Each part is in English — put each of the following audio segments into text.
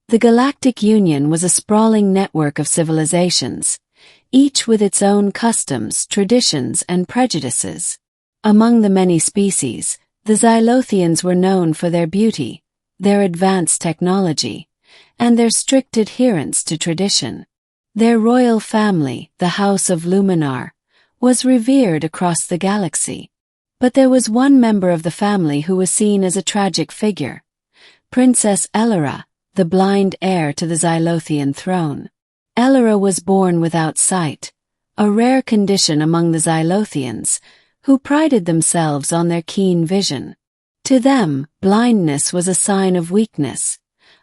The Galactic Union was a sprawling network of civilizations, each with its own customs, traditions, and prejudices. Among the many species, the Xylothians were known for their beauty, their advanced technology, and their strict adherence to tradition. Their royal family, the House of Luminar, was revered across the galaxy. But there was one member of the family who was seen as a tragic figure: Princess Xelari, the blind heir to the Xylothian throne. Xelari was born without sight, a rare condition among the Xylothians, who prided themselves on their keen vision. To them, blindness was a sign of weakness,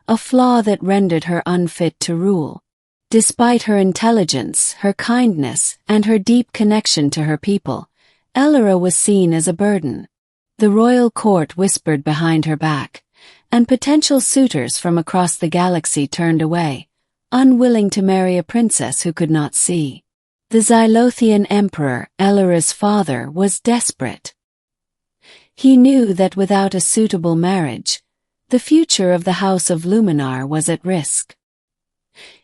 a flaw that rendered her unfit to rule. Despite her intelligence, her kindness, and her deep connection to her people, Xelari was seen as a burden. The royal court whispered behind her back, and potential suitors from across the galaxy turned away, unwilling to marry a princess who could not see. The Xylothian emperor, Xelari's father, was desperate. He knew that without a suitable marriage, the future of the House of Luminar was at risk.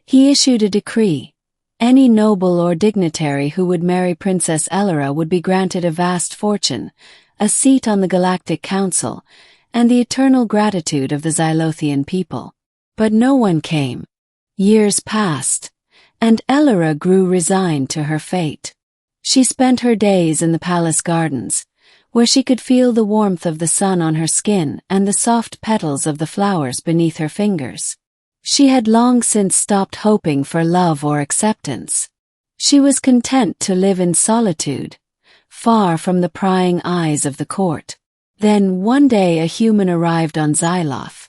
He issued a decree: any noble or dignitary who would marry Princess Xelari would be granted a vast fortune, a seat on the Galactic Council, and the eternal gratitude of the Xylothian people. But no one came. Years passed, and Xelari grew resigned to her fate. She spent her days in the palace gardens, where she could feel the warmth of the sun on her skin and the soft petals of the flowers beneath her fingers. She had long since stopped hoping for love or acceptance. She was content to live in solitude, far from the prying eyes of the court. Then one day a human arrived on Xyloth.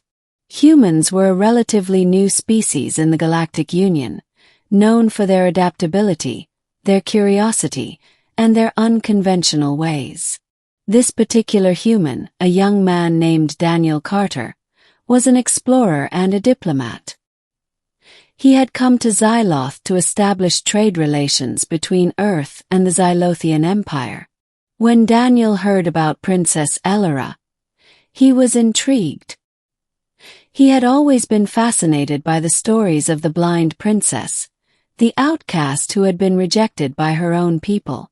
Humans were a relatively new species in the Galactic Union, known for their adaptability, their curiosity, and their unconventional ways. This particular human, a young man named Daniel Carter, was an explorer and a diplomat. He had come to Xyloth to establish trade relations between Earth and the Xylothian Empire. When Daniel heard about Princess Xelari, he was intrigued. He had always been fascinated by the stories of the blind princess, the outcast who had been rejected by her own people.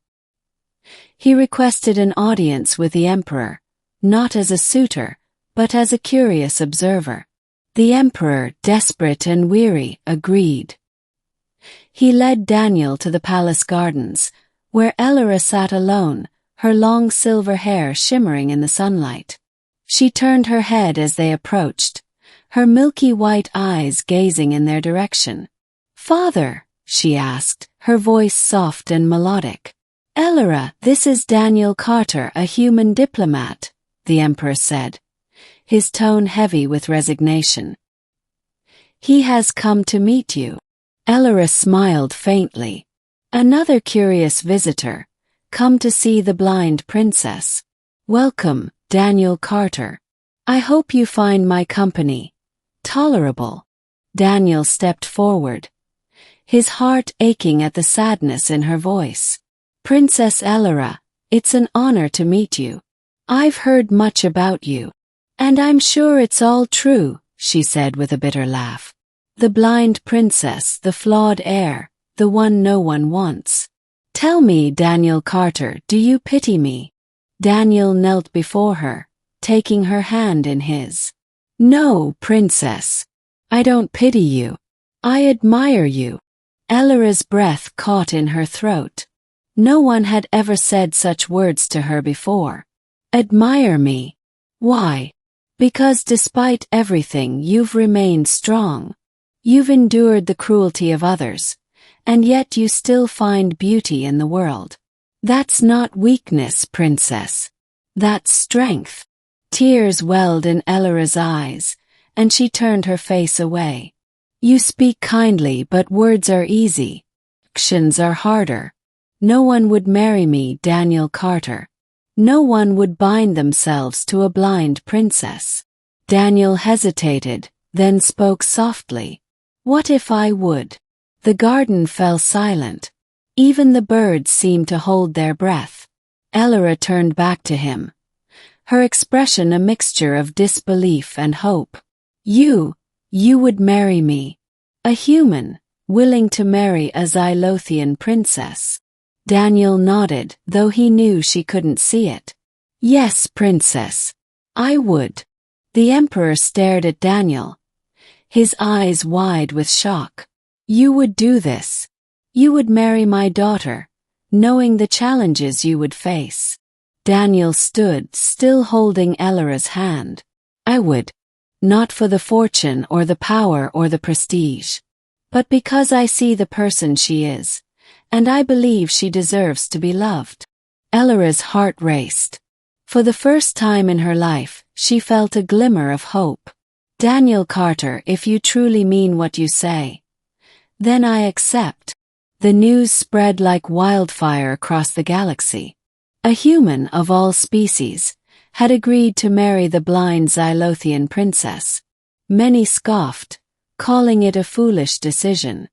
He requested an audience with the emperor, not as a suitor, but as a curious observer. The emperor, desperate and weary, agreed. He led Daniel to the palace gardens, where Xelari sat alone, her long silver hair shimmering in the sunlight. She turned her head as they approached, her milky white eyes gazing in their direction. "Father," she asked, her voice soft and melodic. "Xelari, this is Daniel Carter, a human diplomat," the emperor said, his tone heavy with resignation. "He has come to meet you." Xelari smiled faintly. "Another curious visitor, come to see the blind princess. Welcome, Daniel Carter. I hope you find my company tolerable." Daniel stepped forward, his heart aching at the sadness in her voice. "Princess Xelari, it's an honor to meet you. I've heard much about you. And I'm sure it's all true," she said with a bitter laugh. "The blind princess, the flawed heir, the one no one wants. Tell me, Daniel Carter, do you pity me?" Daniel knelt before her, taking her hand in his. "No, princess. I don't pity you. I admire you." Xelari's breath caught in her throat. No one had ever said such words to her before. "Admire me? Why?" "Because despite everything you've remained strong. You've endured the cruelty of others, and yet you still find beauty in the world. That's not weakness, princess. That's strength." Tears welled in Xelari's eyes, and she turned her face away. "You speak kindly, but words are easy. Actions are harder. No one would marry me, Daniel Carter. No one would bind themselves to a blind princess." Daniel hesitated, then spoke softly. "What if I would?" The garden fell silent. Even the birds seemed to hold their breath. Xelari turned back to him, her expression a mixture of disbelief and hope. "You, You would marry me. A human, willing to marry a Xelothian princess. Daniel nodded, though he knew she couldn't see it. Yes, princess. I would. The emperor stared at Daniel, his eyes wide with shock. You would do this. You would marry my daughter, knowing the challenges you would face. Daniel stood, still holding Elara's hand. I would. Not for the fortune or the power or the prestige, but because I see the person she is, and I believe she deserves to be loved. Elara's heart raced. For the first time in her life, she felt a glimmer of hope. Daniel Carter, if you truly mean what you say, then I accept. The news spread like wildfire across the galaxy. A human of all species had agreed to marry the blind Xelothian princess. Many scoffed, calling it a foolish decision.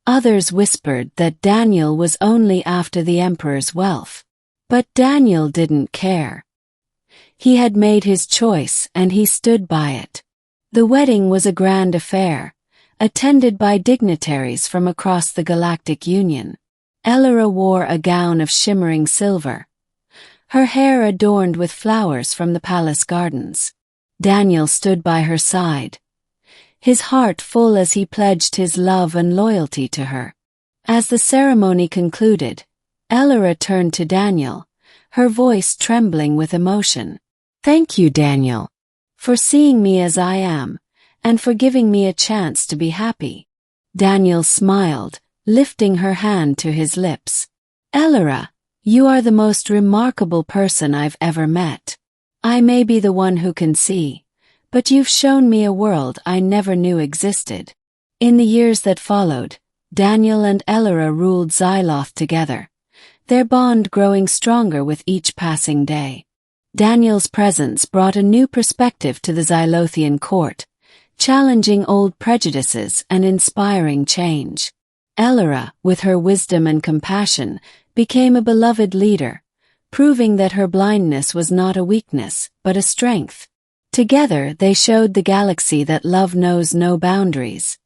Others whispered that Daniel was only after the emperor's wealth. But Daniel didn't care. He had made his choice and he stood by it. The wedding was a grand affair, attended by dignitaries from across the Galactic Union. Elara wore a gown of shimmering silver, her hair adorned with flowers from the palace gardens. Daniel stood by her side, his heart full as he pledged his love and loyalty to her. As the ceremony concluded, Elara turned to Daniel, her voice trembling with emotion. Thank you, Daniel, for seeing me as I am, and for giving me a chance to be happy. Daniel smiled, lifting her hand to his lips. Elara, you are the most remarkable person I've ever met. I may be the one who can see, but you've shown me a world I never knew existed. In the years that followed, Daniel and Elara ruled Xyloth together, their bond growing stronger with each passing day. Daniel's presence brought a new perspective to the Xylothian court, challenging old prejudices and inspiring change. Elara, with her wisdom and compassion, became a beloved leader, proving that her blindness was not a weakness, but a strength. Together they showed the galaxy that love knows no boundaries,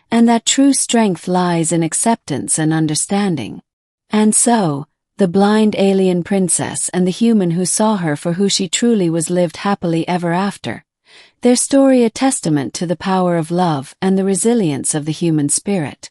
and that true strength lies in acceptance and understanding. And so, the blind alien princess and the human who saw her for who she truly was lived happily ever after, their story a testament to the power of love and the resilience of the human spirit.